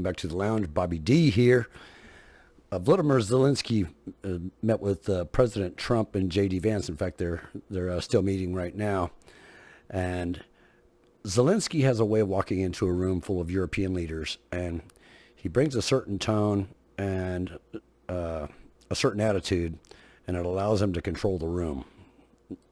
back to the lounge. Bobby D here. Vladimir Zelensky met with President Trump and J.D. Vance. In fact, they're still meeting right now. And Zelensky has a way of walking into a room full of European leaders, and he brings a certain tone and a certain attitude, and it allows him to control the room.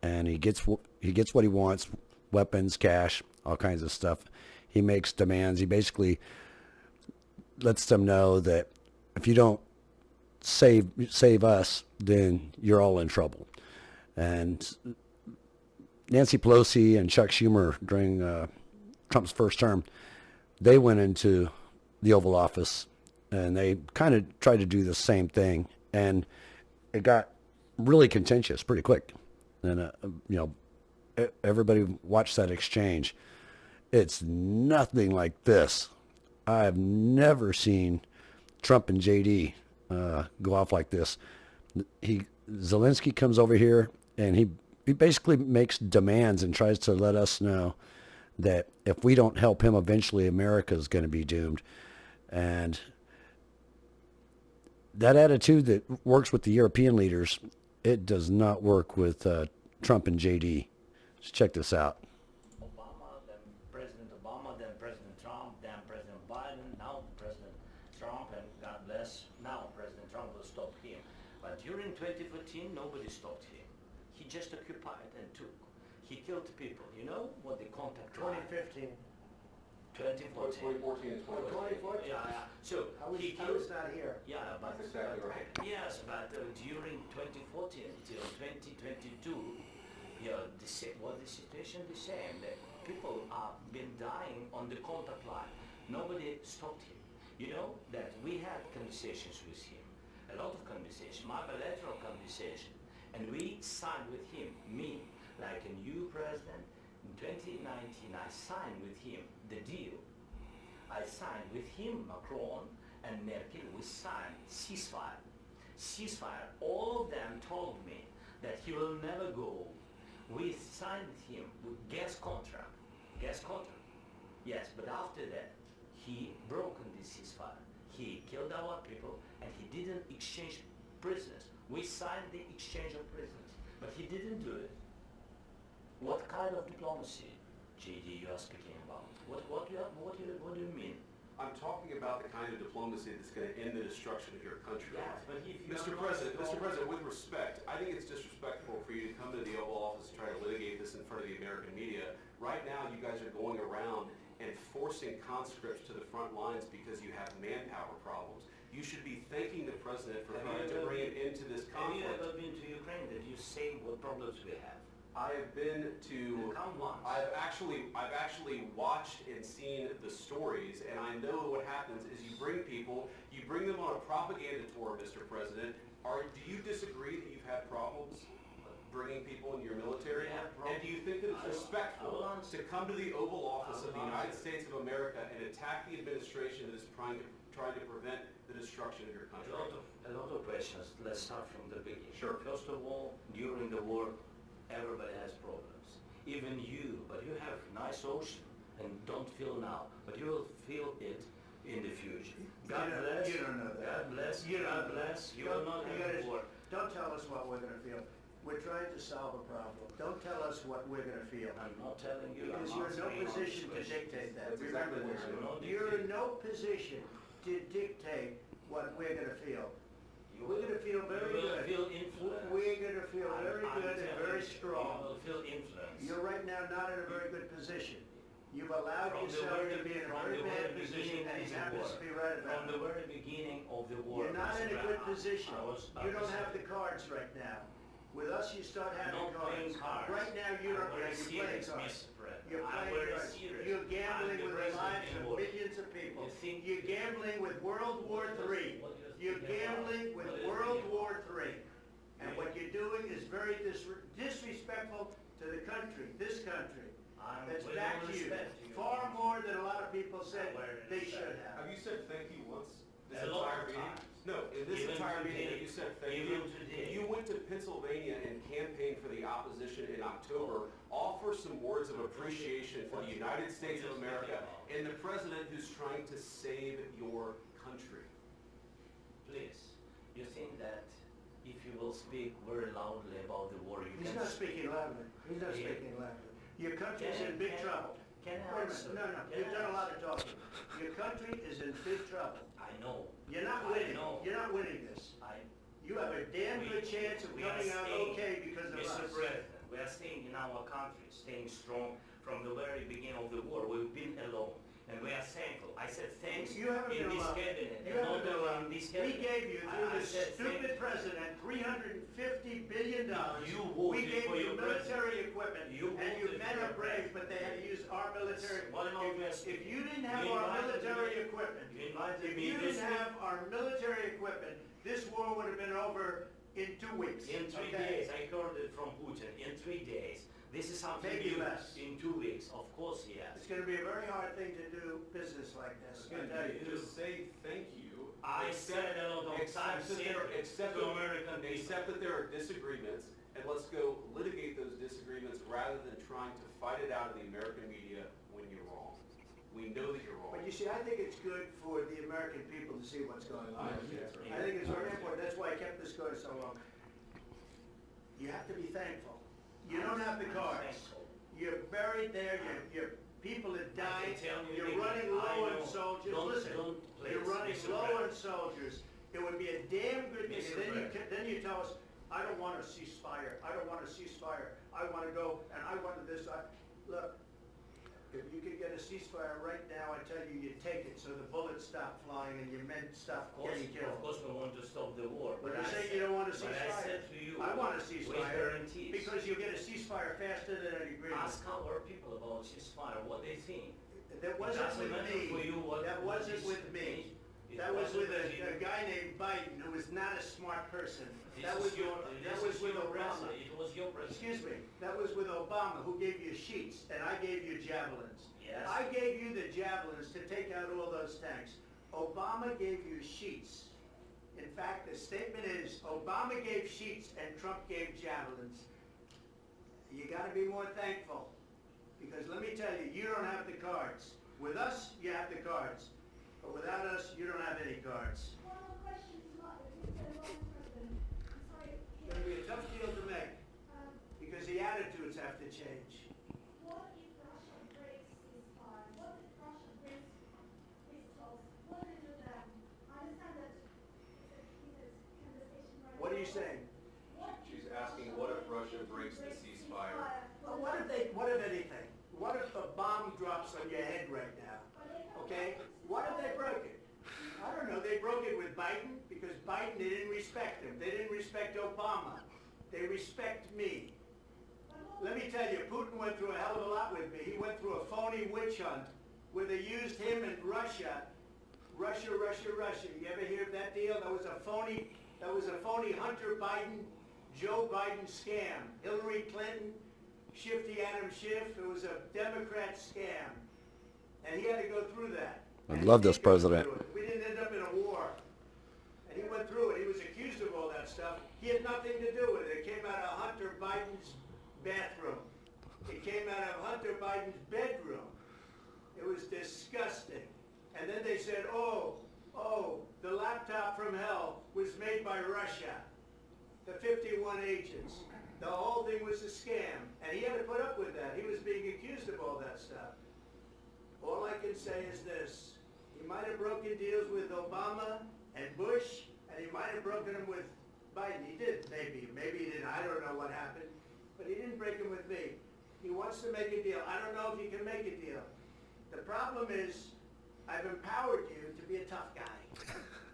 And he gets what he wants: weapons, cash, all kinds of stuff. He makes demands. He basically lets them know that if you don't save us, then you're all in trouble. And Nancy Pelosi and Chuck Schumer during Trump's first term, they went into the Oval Office and they kind of tried to do the same thing, and it got really contentious pretty quick. And everybody watched that exchange. It's nothing like this. I've never seen Trump and JD go off like this. Zelensky comes over here and he basically makes demands and tries to let us know that if we don't help him, eventually America is going to be doomed. And that attitude that works with the European leaders, it does not work with Trump and JD. Just check this out. Obama, then President Obama, then President Trump, then President Biden, now President Trump, and God bless, now President Trump will stop him. But during 2014, nobody stopped him. He just occupied and took. He killed people. You know what the contact 2015. 2014. 2014 and 2014. Yeah. So I was not here. Yeah, but That's exactly right. Yes, but during 2014 till 2022, the situation the same. That people have been dying on the contact line. Nobody stopped him. You know that we had conversations with him, a lot of conversations, bilateral conversation, and we signed with him, me, like a new president. In 2019, I signed with him the deal. I signed with him, Macron and Merkel, we signed ceasefire. Ceasefire. All of them told me that he will never go. We signed with him with gas contract. Gas contract. Yes, but after that, he broke the ceasefire. He killed our people and he didn't exchange prisoners. We signed the exchange of prisoners, but he didn't do it. What kind of diplomacy, JD, you are speaking about? What do you mean? I'm talking about the kind of diplomacy that's going to end the destruction of your country. Yes, but if you Mr. President, with respect, I think it's disrespectful for you to come to the Oval Office and try to litigate this in front of the American media. Right now, you guys are going around and forcing conscripts to the front lines because you have manpower problems. You should be thanking the president for trying to bring it into this conflict. Have you ever been to Ukraine? Did you say what problems we have? I have been to. Come once. I've actually watched and seen the stories, and I know what happens is you bring them on a propaganda tour, Mr. President. Do you disagree that you've had problems bringing people in your military? And do you think that it's respectful to come to the Oval Office of the United States of America and attack the administration that is trying to prevent the destruction of your country? A lot of questions. Let's start from the beginning. Sure. First of all, during the war, everybody has problems. Even you, but you have nice ocean and don't feel now, but you will feel it in the future. God bless. You don't know that. God bless. God bless. You will not have war. Don't tell us what we're going to feel. We're trying to solve a problem. Don't tell us what we're going to feel. I'm not telling you. Because you're in no position to dictate that. That's exactly what You're in no position to dictate what we're going to feel. We're going to feel very good. Feel influence. We're going to feel very good and very strong. You will feel influence. You're right now not in a very good position. You've allowed yourself to be in a very bad position, and he happens to be right From about the it. very beginning of the war. You're not in a good position. You don't have the cards right now. With us, you start having Not playing cards. cards. Right now, you don't. I'm very You're playing serious, cards. Mr. President. You're I'm playing very cards. serious. You're gambling I'm with the the lives president of anymore. millions of people. You think- You're gambling with World War III. You're gambling with World War III. And what you're doing is very disrespectful to the country, this country. That's with back all to you. respect to you. Far more than a lot of people said they should have. Have you said thank you once this A lot entire of meeting? times. No, in this Even entire today. meeting, you said thank Even you. today. You went to Pennsylvania and campaigned for the opposition in October, offer some words of appreciation for the United States of America and the president who's trying to save your country. Please, you think that if you will speak very loudly about the war, you He's can... not speaking loudly. He's not Yeah. speaking loudly. Your country's in big trouble. Can I Wait a answer? minute. No, Can you've I done a lot answer? of talking. Your country is in big trouble. I know. You're not I winning. know. You're not winning this. I, You have a damn we- good chance of we are coming out staying- okay because of Mr. us. President, we are staying in our country, staying strong from the very beginning of the war. We've been alone, and we are thankful. I said thanks You haven't in been this alone. cabinet, You and haven't not been only alone. in this We cabinet. gave you, through I this said stupid president, $350 billion. You We voted gave for you your military equipment, You and your voted men for are your brave, but they had to use our military. What about West? If you didn't have You our invited military me- equipment, You invited if me you this didn't week. have our military equipment, this war would have been over in 2 weeks. In 3 okay? days, I heard it from Putin. In 3 days, this is something Maybe new. less. In 2 weeks, of course, yes. It's gonna be a very hard thing to do business like this. I tell you. Just say thank you. I said a lot of times Accept to American people. accept that there are disagreements, and let's go litigate those disagreements rather than trying to fight it out in the American media when you're wrong. We know that you're wrong. But you see, I think it's good for the American people to see what's going on. I think that's right. I think it's very important. That's why I kept this going so long. You have to be thankful. You don't have the cards. Thankful. You're buried there, your people are dying, I can tell you you're again, running I low on know. soldiers. Don't- Listen, don't, you're please, running Mr. low on President. soldiers. It would be a damn good thing. Mr. And President. then you tell us, I don't want a ceasefire. I don't want a ceasefire. I want to go, and I wanted this. Look, if you could get a ceasefire right now, I tell you, you take it so the bullets stop flying and your men stop getting Of killed. course, we want to stop the war. But you I say said- you don't want a But I ceasefire. said to you, I want a with ceasefire guarantees. because you'll get a ceasefire faster than an agreement. Ask our people about ceasefire, what they think. That It wasn't doesn't with matter for you me. what- That what wasn't is- with me. It That was wasn't with with you. a guy named Biden who was not a smart person. This That is was your- that this was is with your Obama. president. It was your president. Excuse me, that was with Obama who gave you sheets and I gave you javelins. Yes. I gave you the javelins to take out all those tanks. Obama gave you sheets. In fact, the statement is Obama gave sheets and Trump gave javelins. You gotta be more thankful. Because let me tell you, you don't have the cards. With us, you have the cards. But without us, you don't have any cards. One more question, Mr. President. I'm sorry. It's gonna be a tough deal to make because the attitudes have to change. What if Russia breaks this fire? What if Russia breaks these talks? What do you do then? I understand that it's a heated conversation right now. What are you saying? What She's if asking, what if Russia breaks the ceasefire? Well, what if anything? What if a bomb drops on your head right now? Okay? What if they broke it? I don't know. They broke it with Biden because Biden, they didn't respect him. They didn't respect Obama. They respect me. Let me tell you, Putin went through a hell of a lot with me. He went through a phony witch hunt where they used him and Russia. Russia. You ever hear of that deal? That was a phony Hunter Biden, Joe Biden scam. Hillary Clinton, Shifty Adam Schiff. It was a Democrat scam. And he had to go through that. I And love he this did go president. through it. We didn't end up in a war. And he went through it. He was accused of all that stuff. He had nothing to do with it. It came out of Hunter Biden's bathroom. It came out of Hunter Biden's bedroom. It was disgusting. And then they said, oh, the laptop from hell was made by Russia. The 51 agents. The whole thing was a scam. And he had to put up with that. He was being accused of all that stuff. All I can say is this. He might have broken deals with Obama and Bush, and he might have broken them with Biden. He did, maybe. Maybe he didn't. I don't know what happened. But he didn't break them with me. He wants to make a deal. I don't know if he can make a deal. The problem is, I've empowered you to be a tough guy.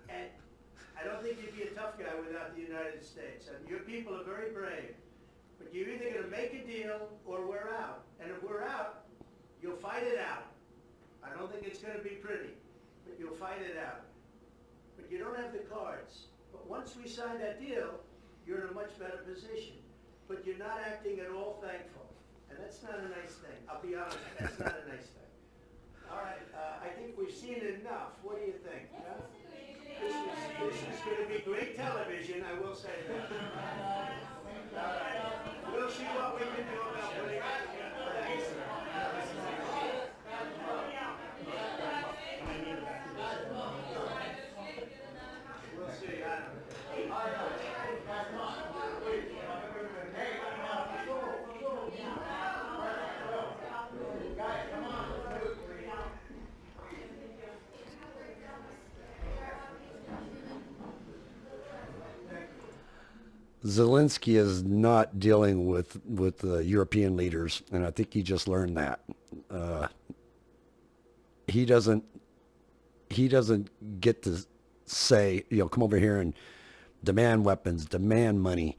And I don't think you'd be a tough guy without the United States. And your people are very brave. But you're either going to make a deal or we're out. And if we're out, you'll fight it out. I don't think it's going to be pretty, but you'll fight it out. But you don't have the cards. But once we sign that deal, you're in a much better position. But you're not acting at all thankful. And that's not a nice thing. I'll be honest, that's not a nice thing. All right, I think we've seen enough. What do you think? Huh? This is going to be great television, I will say that. All right. We'll see Zelensky is not dealing with the European leaders, and I think he just learned that. He doesn't get to say, come over here and demand weapons, demand money,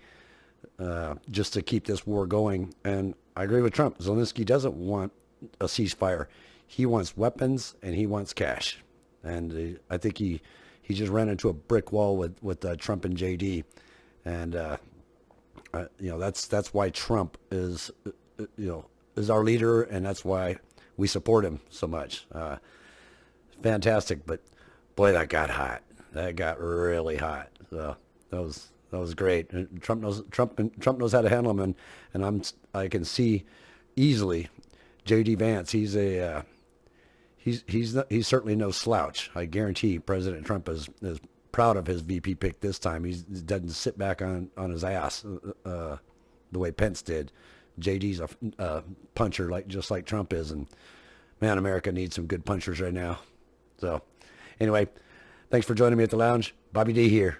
just to keep this war going. And I agree with Trump. Zelensky doesn't want a ceasefire. He wants weapons and he wants cash. And I think he just ran into a brick wall with Trump and JD. And that's why Trump is our leader, and that's why we support him so much. Fantastic, but boy, that got hot. That got really hot. So that was great. And Trump knows how to handle him, and I can see easily JD Vance. He's certainly no slouch. I guarantee President Trump is proud of his VP pick this time. He doesn't sit back on his ass the way Pence did. JD's a puncher just like Trump is, and man, America needs some good punchers right now. So anyway, thanks for joining me at the lounge. Bobby D here.